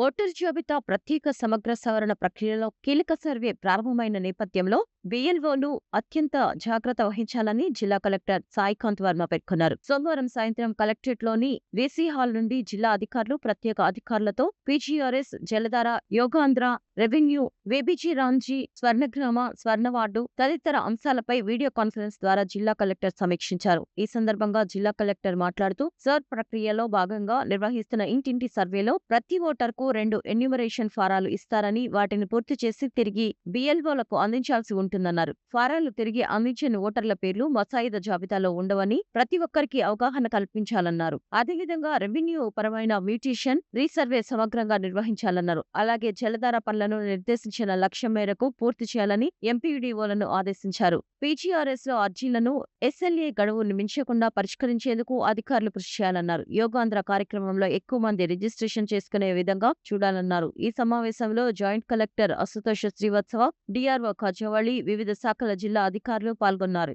Voter జాబితా ప్రత్యేక సమగ్ర సవరణ ప్రక్రియలో కీలక సర్వే ప్రారంభమైన నేపథ్యంలో బిఎల్ఓలు అత్యంత జాగ్రత్త వహించాలని జిల్లా కలెక్టర్ సాయికాంత్ వర్మ పేర్కొన్నారు. సోమవారం సాయంత్రం కలెక్టరేట్లోని వీసీ హాల్ నుండి జిల్లా అధికారులు, ప్రత్యేక అధికారులతో పీజీఆర్ఎస్, జలధార, యోగాంధ్ర, రెవెన్యూ, వేబీజీ రాంజీ, స్వర్ణగ్రామ, స్వర్ణవార్డు తదితర అంశాలపై వీడియో కాన్ఫరెన్స్ ద్వారా జిల్లా కలెక్టర్ సమీక్షించారు. ఈ సందర్భంగా జిల్లా కలెక్టర్ మాట్లాడుతూ సర్వ్ ప్రక్రియలో భాగంగా నిర్వహిస్తున్న ఇంటింటి సర్వేలో ప్రతి ఓటర్కు 2 ఎన్యూమరేషన్ ఫారాలు ఇస్తారని, వాటిని పూర్తి చేసి తిరిగి బిఎల్ఓలకు అందించాల్సి ఉంటుందన్నారు. ఫారాలు తిరిగి అందించిన ఓటర్ల పేర్లు ముసాయిదా జాబితాలో ఉండవని ప్రతి ఒక్కరికి అవగాహన కల్పించాలన్నారు. అదేవిధంగా రెవెన్యూ పరమైన మ్యూటేషన్ రీసర్వే సమగ్రంగా నిర్వహించాలన్నారు. అలాగే జలధార పనులను నిర్దేశించిన లక్ష్యం మేరకు పూర్తి చేయాలని ఎంపీడీఓలను ఆదేశించారు. పీజీఆర్ఎస్ లో అర్జీలను ఎస్ఎల్ఏ గడువును మించకుండా పరిష్కరించేందుకు అధికారులు కృషి చేయాలన్నారు. యోగాంధ్ర కార్యక్రమంలో ఎక్కువ మంది రిజిస్ట్రేషన్ చేసుకునే విధంగా చూడాలన్నారు. ఈ సమావేశంలో joint collector Ashutosh Srivastava, DRO Khajavali, వివిధ శాఖల జిల్లా అధికారులు పాల్గొన్నారు.